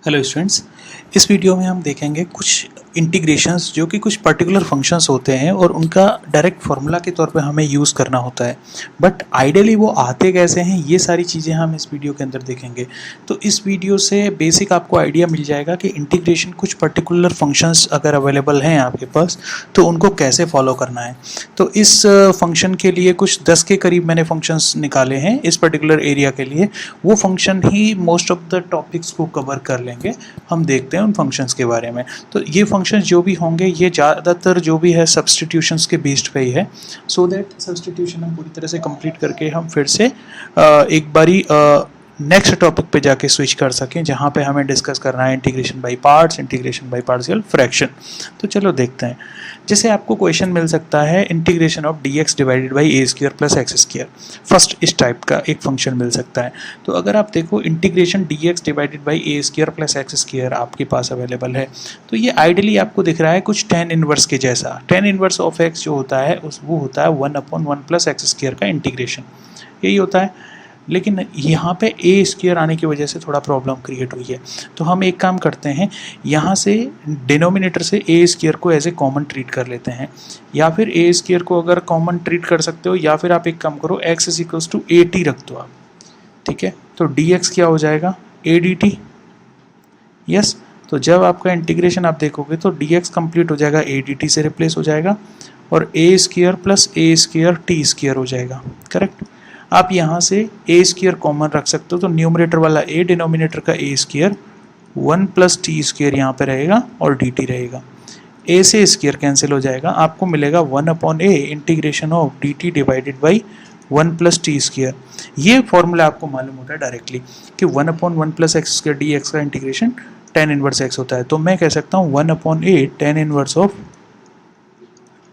Hello students, इस video में हम देखेंगे कुछ इंटीग्रेशंस जो कि कुछ पर्टिकुलर फंक्शंस होते हैं और उनका डायरेक्ट फार्मूला के तौर पे हमें यूज़ करना होता है। बट आइडियली वो आते कैसे हैं, ये सारी चीज़ें हम इस वीडियो के अंदर देखेंगे। तो इस वीडियो से बेसिक आपको आइडिया मिल जाएगा कि इंटीग्रेशन कुछ पर्टिकुलर फंक्शंस अगर अवेलेबल हैं आपके पास तो उनको कैसे फॉलो करना है। तो इस फंक्शन के लिए कुछ 10 के करीब मैंने फंक्शंस निकाले हैं इस पर्टिकुलर एरिया के लिए। वो function he most of the topics को कवर कर लेंगे। हम देखते हैं उन फंक्शंस के बारे में। तो ये फंक्शंस जो भी होंगे ये ज़्यादातर जो भी है सब्स्टिट्यूशंस के बेस्ड पे ही है, सो दैट सब्स्टिट्यूशन हम पूरी तरह से कंप्लीट करके हम फिर से एक बारी नेक्स्ट टॉपिक पे जाके स्विच कर सकें जहाँ पे हमें डिस्कस करना है integration by parts, integration by partial fraction. तो चलो देखते हैं। जैसे आपको क्वेश्चन मिल सकता है integration of dx divided by A square plus x square, first इस टाइप का एक फंक्शन मिल सकता है। तो अगर आप देखो integration dx divided by A square plus x square आपके पास अवेलेबल है, तो ये आइडियली आपको दिख रहा है कुछ tan इनवर्स के जैसा। tan इनवर्स ऑफ x जो होता है वो होता है 1/1 प्लस एक्स स्क्वायर का इंटीग्रेशन, यही होता है। लेकिन यहाँ पे ए स्क्वायर आने की वजह से थोड़ा प्रॉब्लम क्रिएट हुई है। तो हम एक काम करते हैं, यहाँ से डिनोमिनेटर से ए स्क्वायर को एज ए कॉमन ट्रीट कर लेते हैं, या फिर ए स्क्वायर को अगर कॉमन ट्रीट कर सकते हो, या फिर आप एक काम करो x is equals to a t रख दो आप, ठीक है। तो dx क्या हो जाएगा, ए डी टी। यस, तो जब आपका इंटीग्रेशन आप देखोगे तो dx कंप्लीट हो जाएगा ए डी टी से रिप्लेस हो जाएगा, और ए square plus a square T square हो जाएगा, करेक्ट। आप यहाँ से ए स्क्वायर कॉमन रख सकते हो, तो न्यूमरेटर वाला ए, डिनोमिनेटर का ए स्क्वायर, 1 प्लस टी स्क्वायर यहाँ पे रहेगा और डी टी रहेगा। ए से स्क्वायर कैंसिल हो जाएगा, आपको मिलेगा 1/a integration of D T divided by 1 plus T square. ये फॉर्मूला आपको मालूम होता है डायरेक्टली कि 1/1 plus x square D X का इंटीग्रेशन tan इनवर्स एक्स होता है। तो मैं कह सकता हूँ 1/a tan inverse of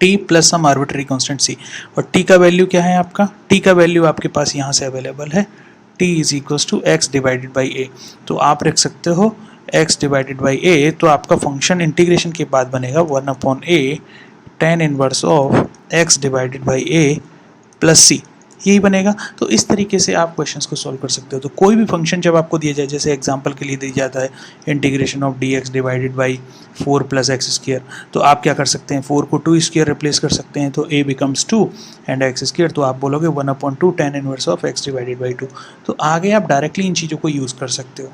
T plus some arbitrary constant C. और टी का वैल्यू क्या है आपका, टी का वैल्यू आपके पास यहाँ से अवेलेबल है, T is equals to X divided by ए। तो आप रख सकते हो एक्स डिवाइडेड बाई ए, तो आपका फंक्शन इंटीग्रेशन के बाद बनेगा 1/a tan inverse of x divided by A plus C, यही बनेगा। तो इस तरीके से आप क्वेश्चंस को सॉल्व कर सकते हो। तो कोई भी फंक्शन जब आपको दिया जाए, जैसे एग्जांपल के लिए दिया जाता है integration of dx divided by 4 plus x square, तो आप क्या कर सकते हैं, 4 को 2 स्क्वायर रिप्लेस कर सकते हैं, तो a becomes 2 and x square, तो आप बोलोगे 1/2 tan inverse of x divided by 2। तो आगे आप डायरेक्टली इन चीज़ों को यूज़ कर सकते हो,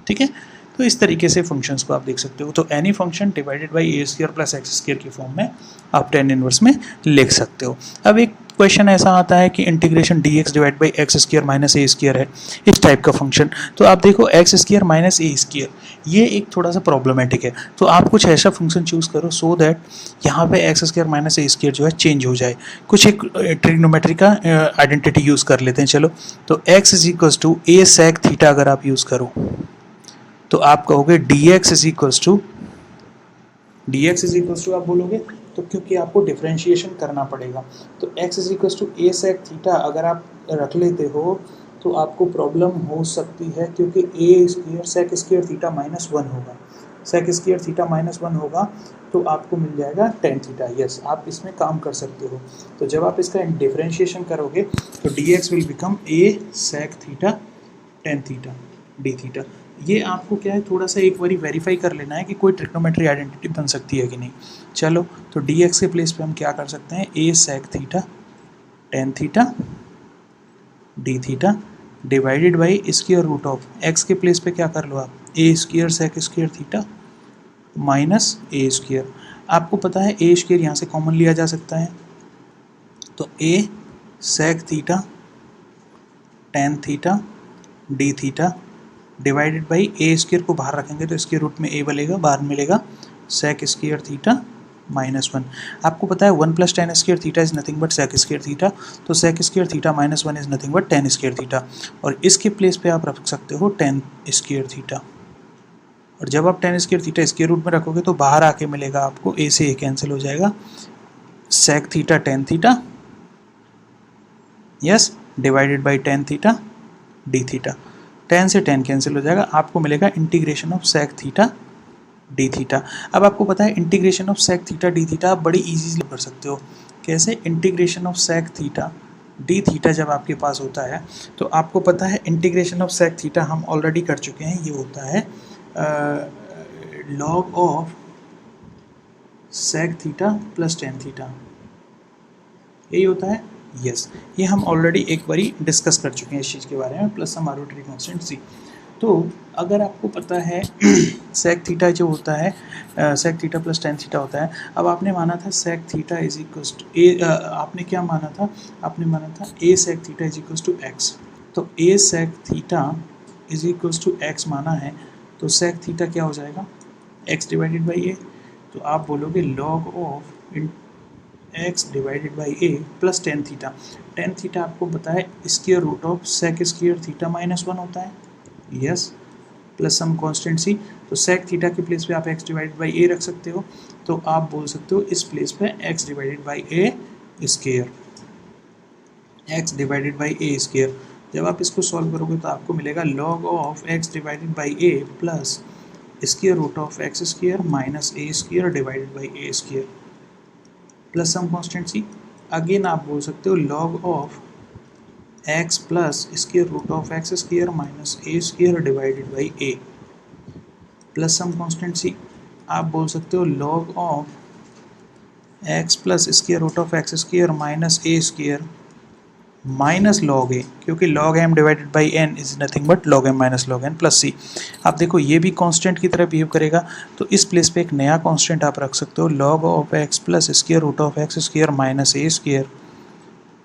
ठीक है। तो इस तरीके से फंक्शंस को आप देख सकते हो। तो any function divided by A square plus x square की फॉर्म में आप tan इनवर्स में लिख सकते हो। अब एक क्वेश्चन ऐसा आता है कि integration dx divide by x square minus A square है, इस टाइप का फंक्शन। तो आप देखो एक्स स्क्वायर माइनस ए स्क्वायर, ये एक थोड़ा सा प्रॉब्लमेटिक है। तो आप कुछ ऐसा फंक्शन चूज करो सो दैट यहाँ पे एक्स स्क्वायर माइनस ए स्क्वायर जो है चेंज हो जाए। कुछ एक ट्रिग्नोमेट्री का आइडेंटिटी यूज़ कर लेते हैं, चलो। तो x is equals to a sec theta अगर आप यूज़ करो तो आप कहोगे dx इज इक्वल्स टू आप बोलोगे, तो क्योंकि आपको डिफरेंशिएशन करना पड़ेगा। तो x is equals to a sec theta अगर आप रख लेते हो तो आपको प्रॉब्लम हो सकती है, क्योंकि A square sec square theta minus 1 होगा, सेक स्क्वायर थीटा माइनस 1 होगा, तो आपको मिल जाएगा tan थीटा। यस, आप इसमें काम कर सकते हो। तो जब आप इसका डिफरेंशिएशन करोगे तो dx will become a sec theta tan theta D theta. ये आपको क्या है, थोड़ा सा एक बारी वेरीफाई कर लेना है कि कोई ट्रिग्नोमेट्री आइडेंटिटी बन सकती है कि नहीं। चलो, तो dx के प्लेस पे हम क्या कर सकते हैं, A sec theta tan theta D theta divided by square root of x के प्लेस पे क्या कर लो आप, A square sec square theta minus A square. आपको पता है ए स्क्वायर यहाँ से कॉमन लिया जा सकता है, तो A sec theta tan theta D theta divided by A square को बाहर रखेंगे तो स्क्वायर रूट में ए बनेगा, बाहर मिलेगा सेक स्क्वायर थीटा माइनस 1। आपको पता है 1 plus tan square theta is nothing but sec square theta, तो sec square theta minus 1 is nothing but tan square theta. और इसके प्लेस पे आप रख सकते हो tan स्क्वायर थीटा, और जब आप tan square theta square root में रखोगे तो बाहर आके मिलेगा आपको ए से ए कैंसिल हो जाएगा, sec theta tan theta, yes, divided by tan theta D theta. tan से tan कैंसिल हो जाएगा, आपको मिलेगा integration of sec theta D theta. अब आपको पता है integration of sec theta D theta आप बड़ी इजीली कर सकते हो। कैसे, integration of sec theta D theta जब आपके पास होता है तो आपको पता है इंटीग्रेशन ऑफ सेक थीटा हम ऑलरेडी कर चुके हैं, ये होता है log of sec theta plus tan theta, यही होता है। यस, ये हम ऑलरेडी एक बारी डिस्कस कर चुके हैं इस चीज़ के बारे में, plus some arbitrary constant c. तो अगर आपको पता है सेक थीटा जो होता है, sec theta plus tan theta होता है। अब आपने माना था sec theta is equals to A, आपने क्या माना था, आपने माना था A sec theta is equals to X. तो A sec theta is equals to X माना है, तो सेक थीटा क्या हो जाएगा, एक्स डिवाइडेड बाई ए। तो आप बोलोगे log of x divided by A plus tan theta. Tan theta आपको पता है square root of sec square theta minus one होता है। Yes, plus some constant c. तो सेक थीटा के प्लेस पे आप एक्स डिवाइडेड बाई ए रख सकते हो, तो आप बोल सकते हो इस प्लेस पे X divided by A square, X divided by A square. जब आप इसको सॉल्व करोगे तो आपको मिलेगा log of x divided by A plus square root of x square minus A square divided by A square plus some constant C. Again आप बोल सकते हो log of x plus square root of x square minus A square divided by A plus some constant C. आप बोल सकते हो log of x plus square root of x square minus A square minus log A, क्योंकि log M divided by N is nothing but log M minus log N plus C. आप देखो ये भी constant की तरह behave करेगा, तो इस प्लेस पे एक नया कांस्टेंट आप रख सकते हो, log of x plus square root of x square minus A square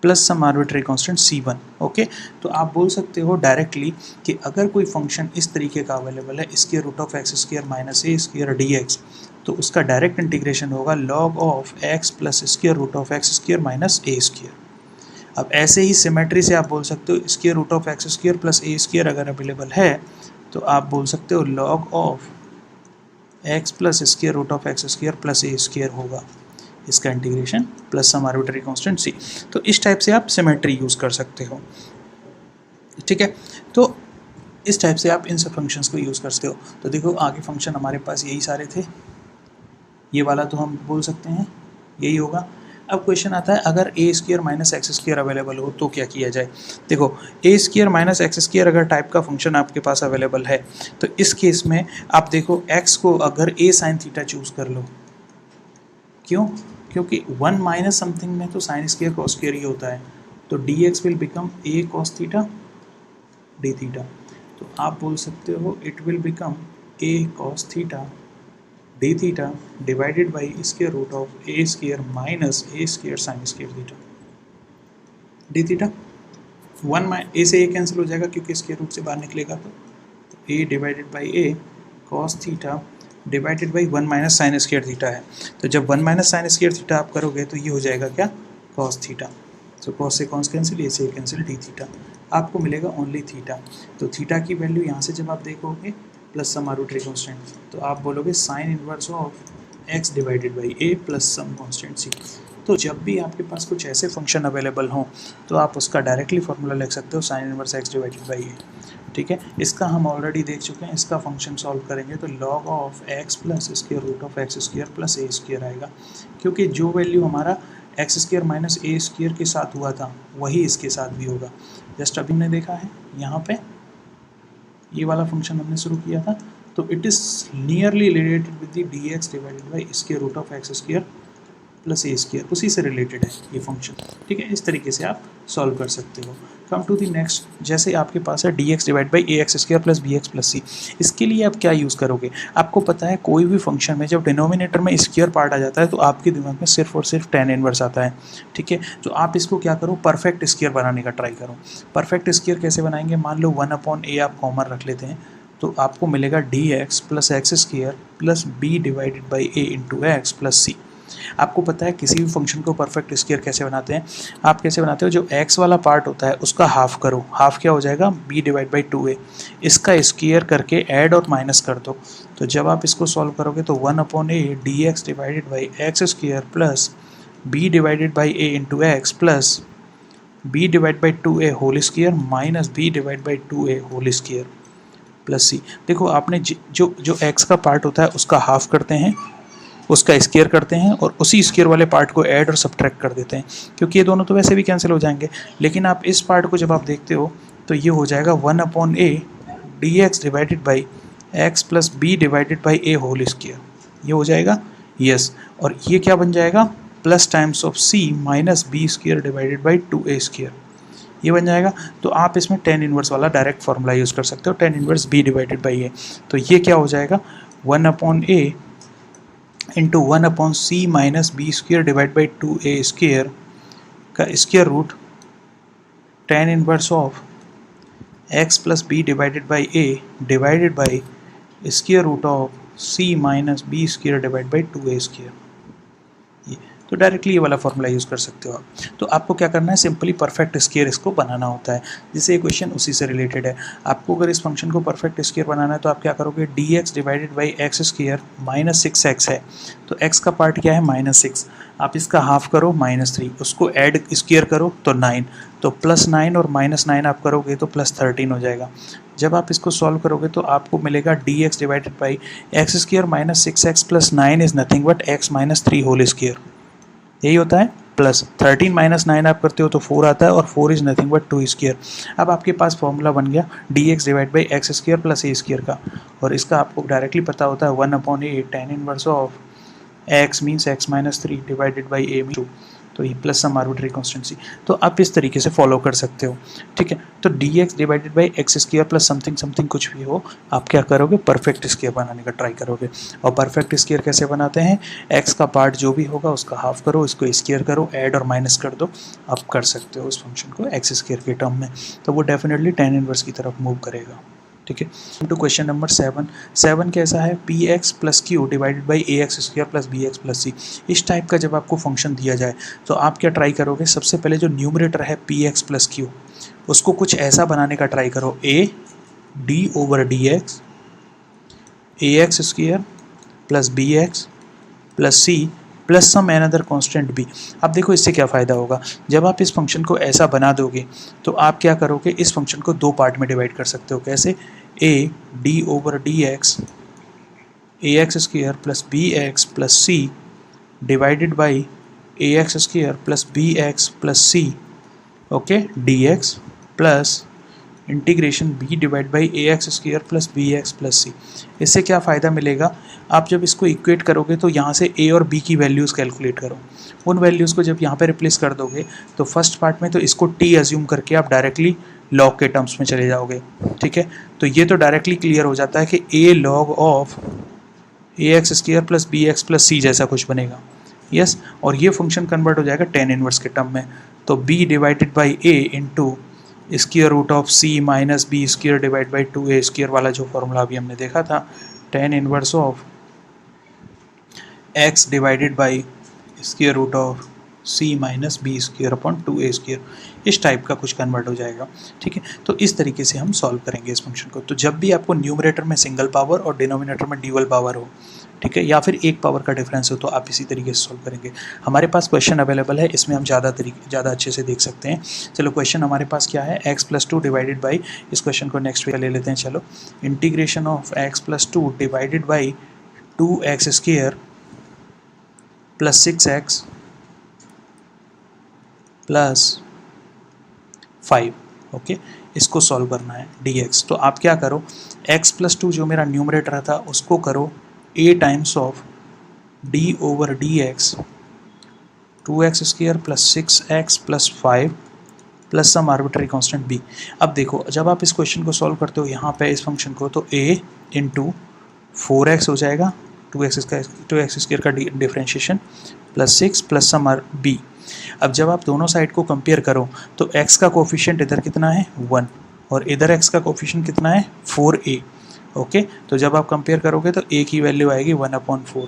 plus some arbitrary constant c1। Okay, तो आप बोल सकते हो डायरेक्टली कि अगर कोई फंक्शन इस तरीके का अवेलेबल है square root of x square minus A square D x, तो उसका डायरेक्ट इंटीग्रेशन होगा log of x plus square root of x square minus A square. अब ऐसे ही सिमेट्री से आप बोल सकते हो square root of x square plus a square अगर अवेलेबल है, तो आप बोल सकते हो log of x plus square root of x square plus a square होगा, इसका integration plus some arbitrary constant c. तो इस टाइप से आप सिमेट्री यूज़ कर सकते हो, ठीक है। तो इस टाइप से आप इन सब फंक्शंस को यूज़ कर सकते हो। तो देखो आगे फंक्शन हमारे पास यही सारे थे, ये वाला तो हम बोल सकते हैं यही होगा। अब क्वेश्चन आता है अगर a square minus x square available हो तो क्या किया जाए। देखो a square minus x square अगर टाइप का फंक्शन आपके पास अवेलेबल है, तो इस केस में आप देखो एक्स को अगर ए साइन थीटा चूज़ कर लो, क्यों, क्योंकि वन माइनस समथिंग में तो साइन स्क्वायर कॉस स्क्वायर ही होता है, तो d x will become a cos theta D theta. तो आप बोल सकते हो it will become a cos theta D theta divided by square root of a square minus A square sine square theta D theta. One a से a cancel हो जाएगा क्योंकि square root से बाहर निकलेगा, तो a divided by a cos theta divided by one minus sine square theta है। तो जब one minus sine square theta आप करोगे तो ये हो जाएगा क्या, कॉस थीटा। तो कॉस से कॉस कैंसिल, ए से कैंसिल, डी थीटा आपको मिलेगा ओनली थीटा। तो थीटा की वैल्यू यहाँ से जब आप देखोगे प्लस सम आर्बिट्रेरी कांस्टेंट, तो आप बोलोगे sine inverse of x divided by A plus some constant c. तो जब भी आपके पास कुछ ऐसे फंक्शन अवेलेबल हों तो आप उसका डायरेक्टली फार्मूला लिख सकते हो sine inverse x divided by a, ठीक है। इसका हम ऑलरेडी देख चुके हैं, इसका फंक्शन सॉल्व करेंगे तो log of x plus square root of x square plus a square आएगा, क्योंकि जो वैल्यू हमारा एक्स स्क्वायर माइनस ए स्क्वायर के साथ हुआ था वही इसके साथ भी होगा। जस्ट अभी हमने देखा है यहाँ पे ये वाला फंक्शन हमने शुरू किया था, तो it is nearly related with the d x divided by square root of x square plus a square, उसी से रिलेटेड है ये फंक्शन, ठीक है। इस तरीके से आप सॉल्व कर सकते हो। कम टू दी नेक्स्ट, जैसे आपके पास है d x divide by a x square plus b x plus c, इसके लिए आप क्या यूज़ करोगे। आपको पता है कोई भी फंक्शन में जब डिनोमिनेटर में स्क्वायर पार्ट आ जाता है तो आपके दिमाग में सिर्फ और सिर्फ टेन इनवर्स आता है, ठीक है। तो आप इसको क्या करो, परफेक्ट स्क्वायर बनाने का ट्राई करो। परफेक्ट स्क्वायर कैसे बनाएंगे, मान लो वन अपॉन ए आप कॉमन रख लेते हैं, तो आपको मिलेगा d x plus x square plus b divided by a into x plus c. आपको पता है किसी भी फंक्शन को परफेक्ट स्क्वायर कैसे बनाते हैं, आप कैसे बनाते हो, जो x वाला पार्ट होता है उसका हाफ करो, हाफ क्या हो जाएगा b डिवाइड बाई 2a, इसका स्क्वायर करके ऐड और माइनस कर दो। तो जब आप इसको सॉल्व करोगे तो one upon a d x divided by x square plus b divided by a into x plus b divide by 2a whole square minus b divide by 2a whole square plus c. देखो आपने जो x का part होता है उसका half करते हैं, उसका स्क्वायर करते हैं और उसी स्क्वायर वाले पार्ट को ऐड और सब्ट्रैक्ट कर देते हैं, क्योंकि ये दोनों तो वैसे भी कैंसिल हो जाएंगे। लेकिन आप इस पार्ट को जब आप देखते हो तो ये हो जाएगा one upon a d x divided by x plus b divided by a whole square, ये हो जाएगा यस। और ये क्या बन जाएगा, plus times of c minus b square divided by 2a square, ये बन जाएगा। तो आप इसमें टेन इनवर्स वाला डायरेक्ट फॉर्मूला यूज़ कर सकते हो, tan inverse b divided by ए। तो ये क्या हो जाएगा, 1/a into 1/c minus b square divide by 2a square का square root tan inverse of x plus b divided by a divided by square root of c minus b square divide by 2a square. ये तो directly ये वाला formula use कर सकते हो आप। तो आपको क्या करना है, सिंपली परफेक्ट स्क्वायर इसको बनाना होता है, जिससे ये क्वेश्चन उसी से रिलेटेड है। आपको अगर इस फंक्शन को परफेक्ट स्क्वायर बनाना है तो आप क्या करोगे, dx divided by x square minus 6x है, तो x का पार्ट क्या है -6, आप इसका हाफ करो -3, उसको ऐड स्क्वायर करो तो 9, तो +9 और -9 आप करोगे तो +13 हो जाएगा। जब आप इसको सॉल्व करोगे तो आपको मिलेगा dx divided by x square minus 6x प्लस 9 is nothing but x minus 3 whole square, यही होता है। प्लस 13 माइनस 9 आप करते हो तो 4 आता है, और 4 इज नथिंग बट 2 स्क्वायर। अब आपके पास फॉर्मूला बन गया dx divide by x square plus a square का, और इसका आपको डायरेक्टली पता होता है 1/a tan inverse of x means x minus 3 divided by a mean 2, तो ये प्लस सम आर्बिट्री कॉन्स्टेंसी। तो आप इस तरीके से फॉलो कर सकते हो, ठीक है। तो dx divided by x square plus something something कुछ भी हो, आप क्या करोगे, परफेक्ट स्क्वायर बनाने का ट्राई करोगे। और परफेक्ट स्क्वायर कैसे बनाते हैं, x का पार्ट जो भी होगा उसका हाफ करो, इसको स्क्वायर करो, ऐड और माइनस कर दो, आप कर सकते हो उस फंक्शन को एक्स स्क्वायर के टर्म में, तो वो डेफिनेटली tan इनवर्स की तरफ मूव करेगा, ठीक है। टू क्वेश्चन नंबर 7 कैसा है, p x plus q divided by a x square plus b x plus c. इस टाइप का जब आपको फंक्शन दिया जाए तो आप क्या ट्राई करोगे, सबसे पहले जो न्यूमरेटर है पी एक्स प्लस क्यू, उसको कुछ ऐसा बनाने का ट्राई करो, a d over d x a x square plus b x plus c plus some another constant b. अब देखो इससे क्या फ़ायदा होगा, जब आप इस फंक्शन को ऐसा बना दोगे तो आप क्या करोगे, इस फंक्शन को दो पार्ट में डिवाइड कर सकते हो, कैसे, a d over d x a x square plus b x plus c divided by a x square plus b x plus c, okay, d x plus integration b divide by a x square plus b x plus c. इससे क्या फ़ायदा मिलेगा, आप जब इसको equate करोगे तो यहाँ से a और b की वैल्यूज़ कैलकुलेट करो, उन वैल्यूज़ को जब यहाँ पे रिप्लेस कर दोगे तो फर्स्ट पार्ट में तो इसको t अज्यूम करके आप डायरेक्टली लॉग के टर्म्स में चले जाओगे, ठीक है। तो ये तो डायरेक्टली क्लियर हो जाता है कि a log of a x square plus b x plus c जैसा कुछ बनेगा, यस। और ये फंक्शन कन्वर्ट हो जाएगा tan इनवर्स के टर्म में, तो b divided by a into square root of c minus b square divide by 2a square वाला जो फॉर्मूला अभी हमने देखा था, tan inverse of x divided by square root of c minus b square upon 2a square, इस type का कुछ convert हो जाएगा, ठीक है। तो इस तरीके से हम सॉल्व करेंगे इस फंक्शन को। तो जब भी आपको न्यूमरेटर में सिंगल पावर और डिनोमिनेटर में ड्यूअल पावर हो, ठीक है, या फिर एक पावर का डिफरेंस हो, तो आप इसी तरीके से सॉल्व करेंगे। हमारे पास क्वेश्चन अवेलेबल है, इसमें हम ज़्यादा अच्छे से देख सकते हैं। चलो क्वेश्चन हमारे पास क्या है, x प्लस 2 डिवाइडेड बाई, इस क्वेश्चन को नेक्स्ट वे ले लेते हैं। चलो, integration of x plus 2 divided by 2x square plus 6x plus 5, okay, इसको सॉल्व करना है dx। तो आप क्या करो, x प्लस 2 जो मेरा न्यूमरेटर था उसको करो a times of d over d x 2x square plus 6x plus 5 plus some arbitrary constant b। अब देखो जब आप इस क्वेश्चन को सॉल्व करते हो यहाँ पे इस फंक्शन को, तो a इंटू 4x हो जाएगा, 2x स्क्वायर का डिफ्रेंशिएशन प्लस 6 प्लस सम b। अब जब आप दोनों साइड को कंपेयर करो तो x का कोफिशिएंट इधर कितना है 1 और इधर x का कोफिशिएंट कितना है 4a, ओके। तो जब आप कंपेयर करोगे तो a की वैल्यू आएगी 1/4,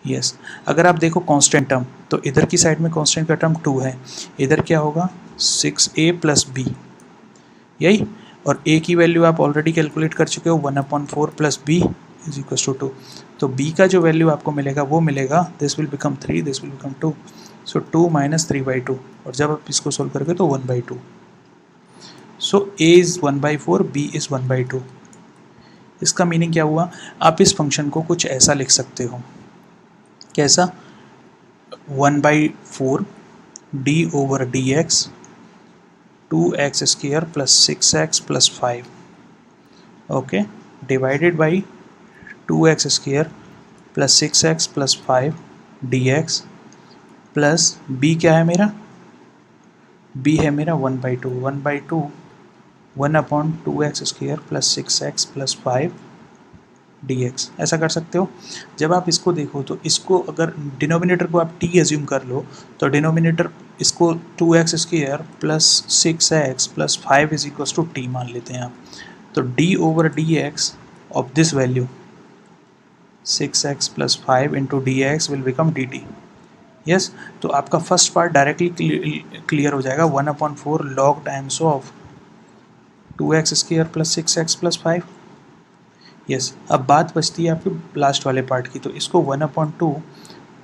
यस। अगर आप देखो कांस्टेंट टर्म, तो इधर की साइड में कांस्टेंट का टर्म 2 है, इधर क्या होगा 6a प्लस b, यही। और a की वैल्यू आप ऑलरेडी कैलकुलेट कर चुके हो 1/4 plus b is equal to 2। तो b का जो वैल्यू आपको मिलेगा वो मिलेगा, this will become 3, this will become 2, so 2 minus 3/2, और जब आप इसको सोल्व करोगे तो 1/2। सो a इज़ 1/4, b इज़ 1/2। इसका मीनिंग क्या हुआ, आप इस फंक्शन को कुछ ऐसा लिख सकते हो, कैसा, 1/4 d over d x 2x square plus 6x plus 5, okay, divided by 2x square plus 6x plus 5 dx plus b क्या है मेरा, b है मेरा 1/2 1/2 1/2x plus 6x plus 5 dx। ऐसा कर सकते हो। जब आप इसको देखो तो इसको अगर डिनोमिनेटर को आप t एज्यूम कर लो तो डिनोमिनेटर इसको 2x² plus 6x plus 5 is equal to t मान लेते हैं आप। तो d/dx of this value 6x plus 5 into dx will become dt। Yes, तो आपका फर्स्ट पार्ट डायरेक्टली क्लियर हो जाएगा 1/4 log times of 2x² plus 6x plus 5। Yes, अब बात बचती है आपके लास्ट वाले पार्ट की, तो इसको 1/2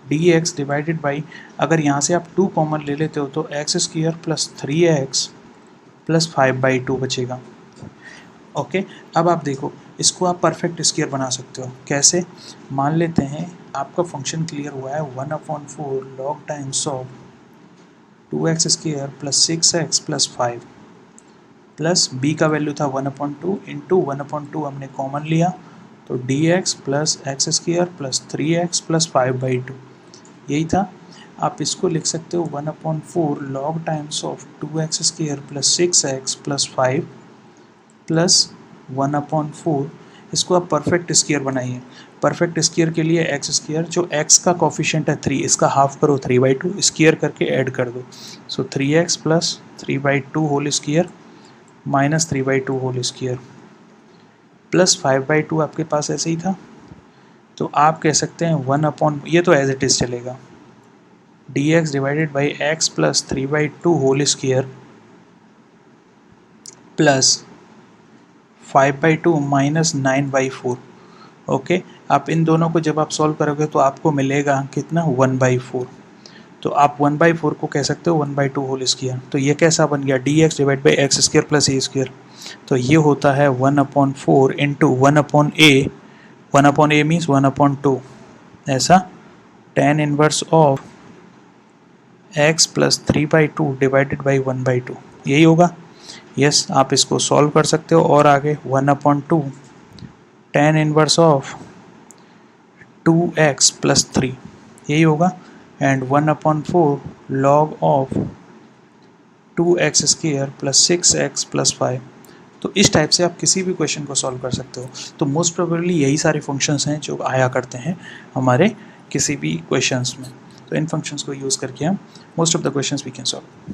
dx डिवाइडेड बाई, अगर यहाँ से आप 2 कॉमन ले लेते हो तो x² प्लस 3x प्लस 5/2 बचेगा। ओके, अब आप देखो इसको आप परफेक्ट स्क्वायर बना सकते हो। कैसे? मान लेते हैं आपका फंक्शन क्लियर हुआ है 1/4 log times of 2x² plus 6x plus 5 plus b का वैल्यू था 1/2 इंटू 1/2 हमने कॉमन लिया तो dx plus x² plus 3x plus 5/2 यही था। आप इसको लिख सकते हो 1/4 log times of 2x² plus 6x plus 5 plus 1/4, इसको आप परफेक्ट स्क्वायर बनाइए। परफेक्ट स्क्वायर के लिए x² जो x का कोफिशिएंट है 3, इसका हाफ करो 3/2 स्क्वायर करके ऐड कर दो। So 3x plus 3/2 whole square minus 3/2 whole square plus 5/2 आपके पास ऐसे ही था। तो आप कह सकते हैं ये तो एज इट इज़ चलेगा dx divided by x plus 3/2 whole square plus 5/2 minus 9/4। Okay, आप इन दोनों को जब आप सॉल्व करोगे तो आपको मिलेगा कितना 1/4। तो आप 1/4 को कह सकते हो 1/2 होल स्क्वायर। तो ये कैसा बन गया dx divide by x² plus a²। तो ये होता है 1/4 इंटू 1/a 1/a मीन्स 1/2 ऐसा tan inverse of x plus 3/2 divided by 1/2 यही होगा। यस, आप इसको सॉल्व कर सकते हो और आगे 1/2 tan inverse of 2x plus 3 यही होगा and 1/4 log of 2x² plus 6x plus 5। तो इस टाइप से आप किसी भी क्वेश्चन को सॉल्व कर सकते हो। तो मोस्ट प्रोबेबली यही सारे फंक्शंस हैं जो आया करते हैं हमारे किसी भी क्वेश्चंस में। तो इन फंक्शंस को यूज़ करके हम most of the questions we can solve.